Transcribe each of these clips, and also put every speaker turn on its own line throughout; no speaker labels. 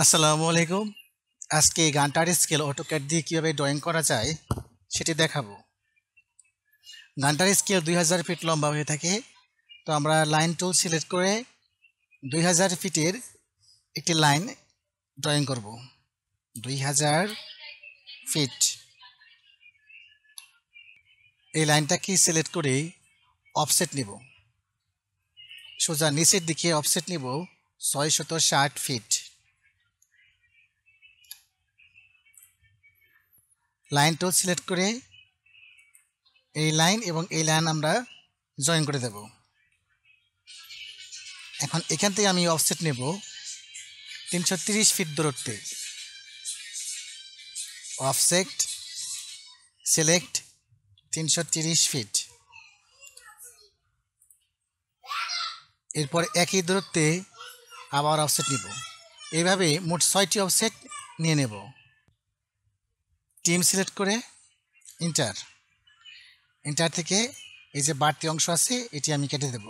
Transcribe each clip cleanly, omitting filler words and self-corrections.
আসসালামু আলাইকুম। আজকে গান্টার স্কেল অটোক্যাড দিয়ে কিভাবে ড্রয়িং করা যায় সেটি দেখাবো। গান্টার স্কেল 2000 ফিট লম্বা হয়ে থাকে। তো আমরা লাইন টুল সিলেক্ট করে 2000 ফিটের একটি লাইন ড্রয়িং করব। 2000 ফিট এই লাইনটাকে সিলেক্ট করে অফসেট নিব। সোজা নিচের দিকে অফসেট নিব 660 ফিট। লাইন টুল সিলেক্ট করে এই লাইন এবং এই লাইন আমরা জয়েন করে দেব। এখন এখান থেকে আমি অফসেট নেব 330 ফিট দূরত্বে। Offset select 330 feet. এরপর একই দূরত্বে আবার অফসেট নিব। এইভাবে মোট 6টি অফসেট নিয়ে নেব। টিম সিলেক্ট করে এন্টার থেকে এই যে বাড়তি অংশ আছে এটি আমি কেটে দেব।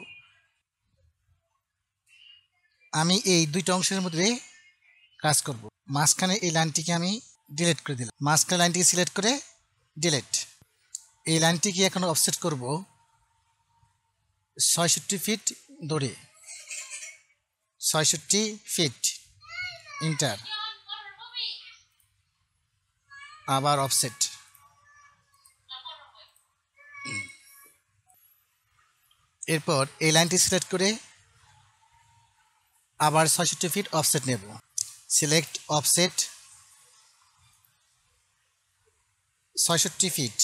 আমি এই দুইটা অংশের মধ্যে কাজ করব। মাঝখানে এই লাইনটিকে আমি ডিলিট করে দিলাম। মাঝখানে লাইনটিকে সিলেক্ট করে ডিলিট। এই লাইনটিকে এখন অফসেট করব 66 ফিট দূরে। 66 ফিট এন্টার। আবার অফসেট। এরপর এই লাইনটি সিলেক্ট করে আবার 66 ফিট অফসেট নেব। Select offset 66 feet.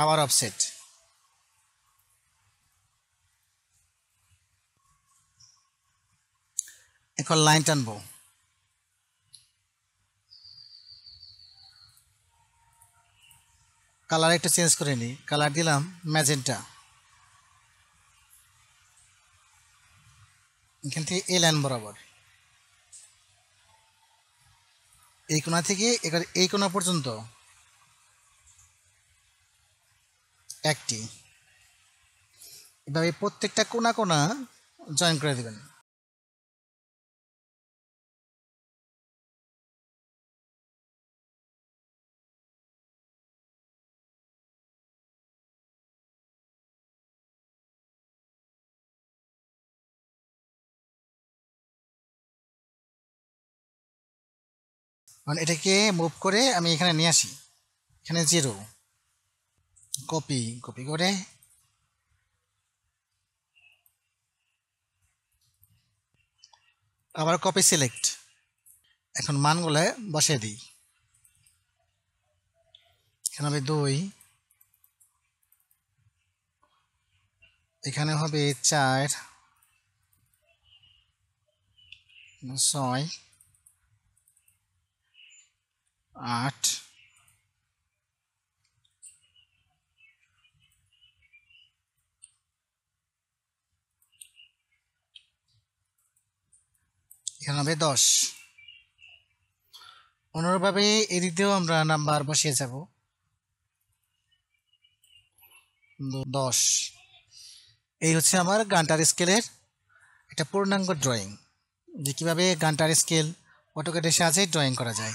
আবার অফসেট। এখন লাইন টানবো। কালার একটু চেঞ্জ করে নিই। কালার দিলাম ম্যাজেন্টা। এখান থেকে এই লাইন বরাবর এই কোণা থেকে এই কোণা পর্যন্ত একটি। এভাবে প্রত্যেকটা কোণা কোণা জয়েন করে দেবেন। মানে এটাকে মুভ করে আমি এখানে নিয়ে আসি। এখানে 0 কপি করে আবার কপি সিলেক্ট। এখন মানগুলো বসিয়ে দিই। এখানে হবে 2, এখানে হবে 4, 6, 8, এখানে হবে 10। অনুরূপভাবে এদিক দিয়েও আমরা নাম্বার বসিয়ে যাব। 10। এই হচ্ছে আমার গান্টার স্কেলের একটা পূর্ণাঙ্গ ড্রয়িং, যে কীভাবে গান্টার স্কেল অটোক্যাডের সাহায্যে ড্রয়িং করা যায়।